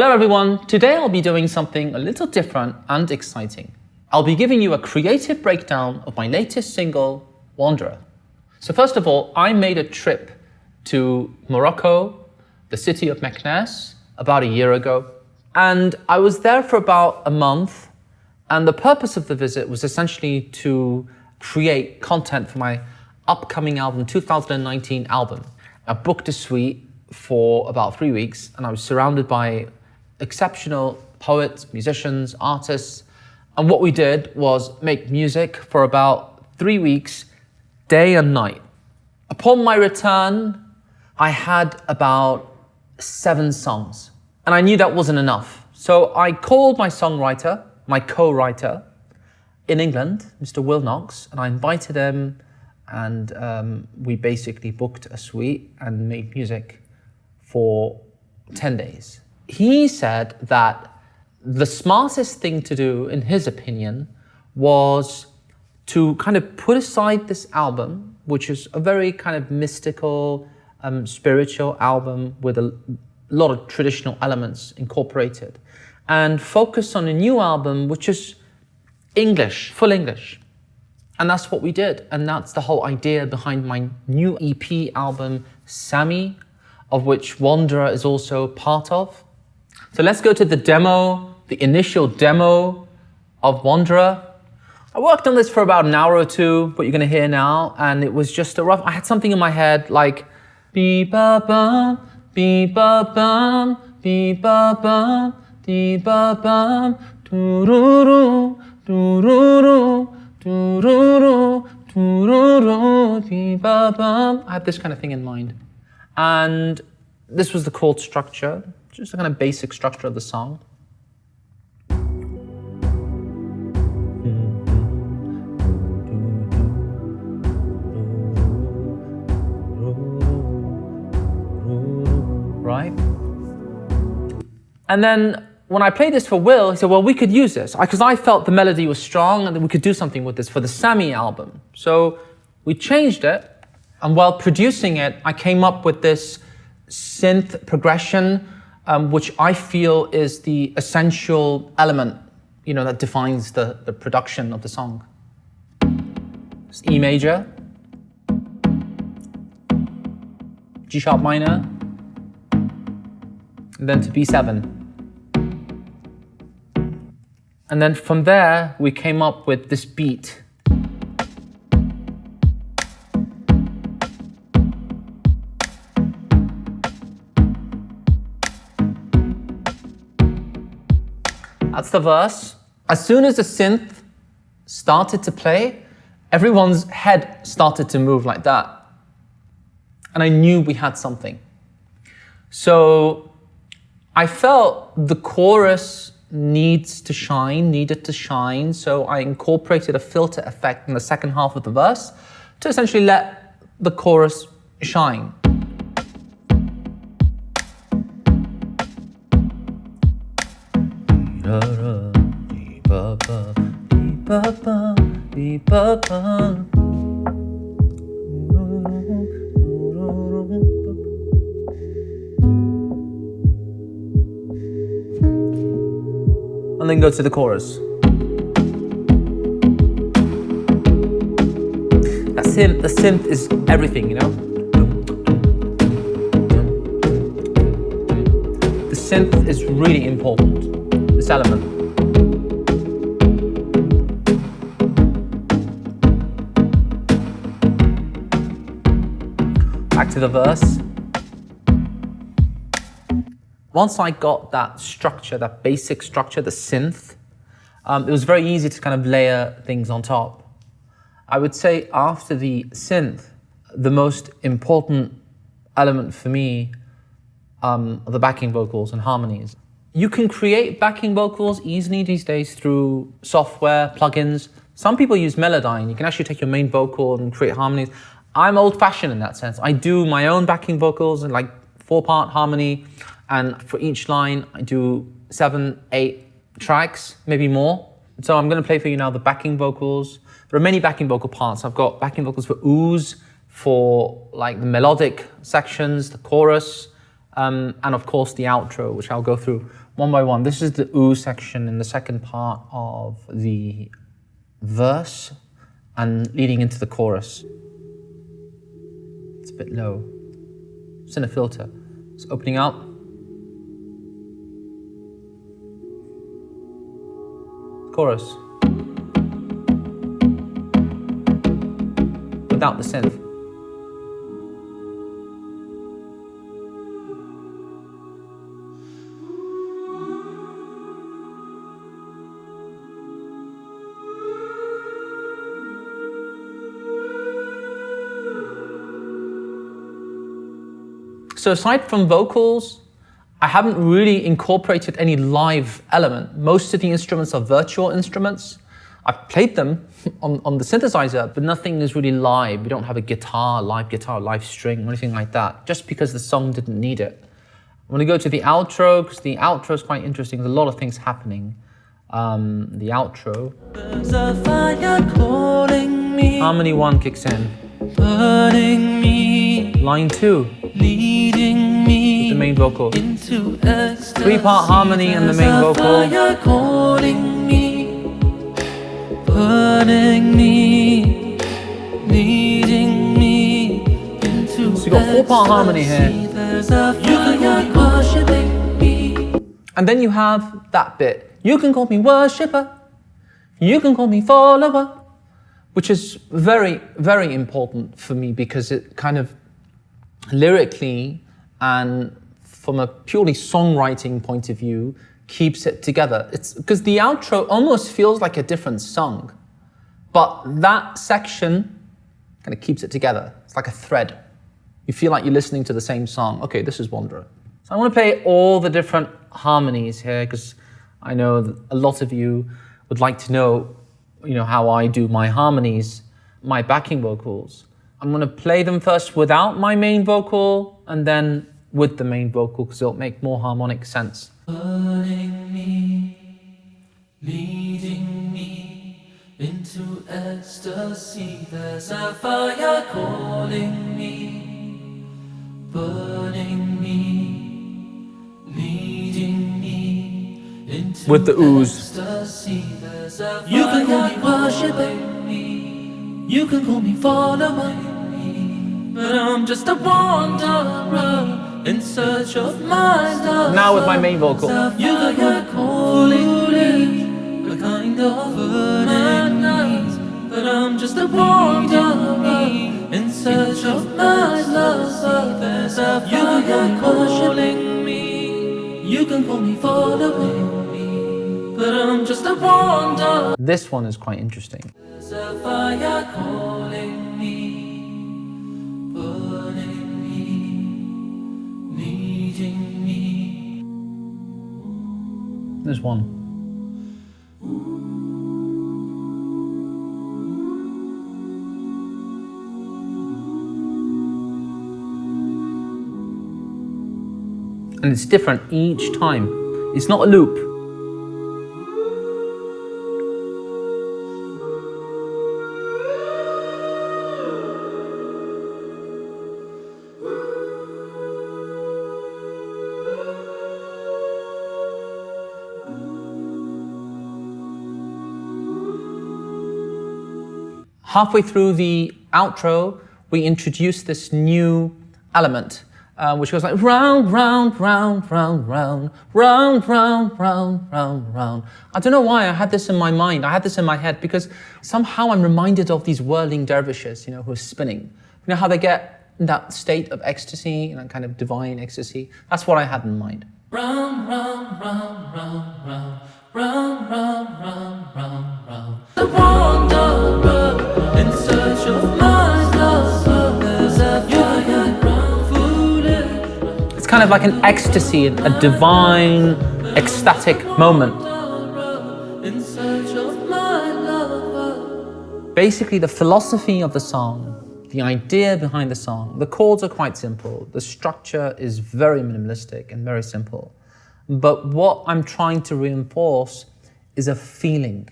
Hello everyone, today I'll be doing something a little different and exciting. I'll be giving you a creative breakdown of my latest single, Wanderer. So first of all, I made a trip to Morocco, the city of Meknes, about a year ago. And I was there for about a month. And the purpose of the visit was essentially to create content for my upcoming album, 2019 album. I booked a suite for about 3 weeks and I was surrounded by exceptional poets, musicians, artists. And what we did was make music for about 3 weeks, day and night. Upon my return, I had about 7 songs. And I knew that wasn't enough. So I called my songwriter, my co-writer in England, Mr. Will Knox, and I invited him and we basically booked a suite and made music for 10 days. He said that the smartest thing to do, in his opinion, was to kind of put aside this album, which is a very kind of mystical, spiritual album with a lot of traditional elements incorporated, and focus on a new album, which is English, full English. And that's what we did. And that's the whole idea behind my new EP album, Sammy, of which Wanderer is also part of. So let's go to the demo, the initial demo of Wanderer. I worked on this for about an hour or two, what you're gonna hear now, and it was just a rough, I had something in my head like, bee-ba-bum, bee-ba-bum, bee-ba-bum, dee-ba-bum, doo-doo-doo, doo-doo-doo, doo-doo-doo, doo-doo-doo, bee-ba-bum. I had this kind of thing in mind. And this was the chord structure, just a kind of basic structure of the song. Right? And then when I played this for Will, he said, well, we could use this. Because I felt the melody was strong and that we could do something with this for the Sammy album. So we changed it. And while producing it, I came up with this synth progression, which I feel is the essential element, that defines the production of the song. It's E major, G sharp minor, and then to B7. And then from there, we came up with this beat. That's the verse. As soon as the synth started to play, everyone's head started to move like that. And I knew we had something. So I felt the chorus needed to shine. So I incorporated a filter effect in the second half of the verse to essentially let the chorus shine. And then go to the chorus. The synth is everything, The synth is really important, this element. Back to the verse. Once I got that structure, that basic structure, the synth, it was very easy to kind of layer things on top. I would say after the synth, the most important element for me are the backing vocals and harmonies. You can create backing vocals easily these days through software, plugins. Some people use Melodyne. You can actually take your main vocal and create harmonies. I'm old-fashioned in that sense. I do my own backing vocals and like 4-part harmony. And for each line, I do 7, 8 tracks, maybe more. So I'm going to play for you now the backing vocals. There are many backing vocal parts. I've got backing vocals for ooze, for like the melodic sections, the chorus, and of course the outro, which I'll go through one by one. This is the ooh section in the second part of the verse and leading into the chorus. It's a bit low. It's in a filter. It's opening out. Chorus. Without the synth. So aside from vocals, I haven't really incorporated any live element. Most of the instruments are virtual instruments. I've played them on the synthesizer, but nothing is really live. We don't have a live string or anything like that, just because the song didn't need it. I'm gonna go to the outro, because the outro is quite interesting. There's a lot of things happening. The outro. There's a fire calling me, Harmony 1 kicks in. burning me, Line 2. leading me The main vocal. into ecstasy. 3-part harmony and the main vocal. There's a fire calling me, burning me, leading me into So you got 4-part harmony here. There's a fire worshipping me. And then you have that bit. You can call me worshipper. You can call me follower. Which is very, very important for me because it kind of lyrically and from a purely songwriting point of view keeps it together. It's because the outro almost feels like a different song, but that section kind of keeps it together. It's like a thread. You feel like you're listening to the same song. Okay, this is Wanderer. So I want to play all the different harmonies here because I know that a lot of you would like to know how I do my harmonies, my backing vocals. I'm gonna play them first without my main vocal and then with the main vocal because it'll make more harmonic sense. Burning me, leading me into ecstasy. There's a fire calling me, burning me, leading me into With the ooze. ecstasy. You can call me worshipping me, you can call me following me, but I'm just a wanderer in search of my love. Now with my main vocal. You can call me a kind of burning me, but I'm just a wanderer in search of my love. There's a fire calling me, you can call me following me, but I'm just a wanderer. This one is quite interesting. There's a fire calling me, burning me, needing me. There's one. And it's different each time. It's not a loop. Halfway through the outro, we introduce this new element, which goes like round, round, round, round, round, round, round, round, round, round. I don't know why I had this in my mind. I had this in my head because somehow I'm reminded of these whirling dervishes, who are spinning. You know how they get in that state of ecstasy, kind of divine ecstasy? That's what I had in mind. Round, round, round, round, round, round, round, round, round, round. The wanderer in search of my love. There's a fire ground, foolish. It's kind of like an ecstasy, a divine, ecstatic moment. In search of my love. Basically, the philosophy of the song, the idea behind the song, the chords are quite simple. The structure is very minimalistic and very simple. But what I'm trying to reinforce is a feeling.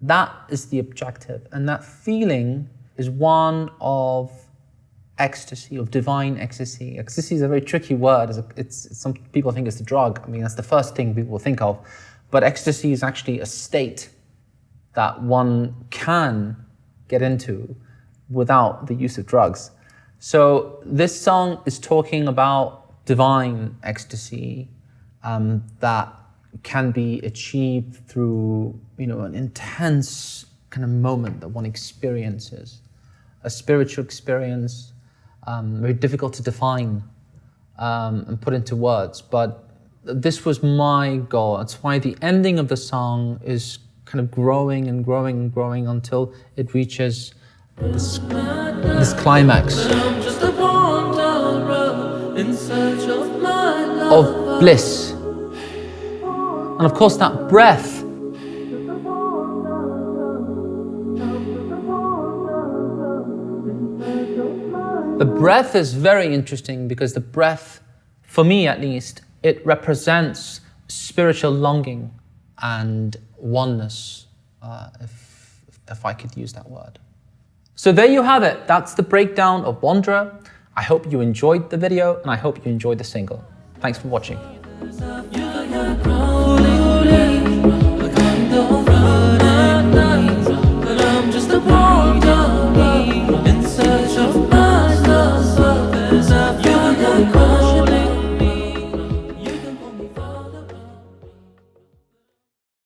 That is the objective. And that feeling is one of ecstasy, of divine ecstasy. Ecstasy is a very tricky word. Some people think it's a drug. I mean, that's the first thing people think of. But ecstasy is actually a state that one can get into without the use of drugs. So this song is talking about divine ecstasy that can be achieved through, an intense kind of moment that one experiences, a spiritual experience, very difficult to define and put into words. But this was my goal. That's why the ending of the song is kind of growing and growing and growing until it reaches this climax of bliss. And of course that breath, the breath is very interesting because the breath, for me at least, it represents spiritual longing and oneness, if I could use that word. So there you have it. That's the breakdown of Wanderer. I hope you enjoyed the video and I hope you enjoyed the single. Thanks for watching. You got rolling, a kind of running.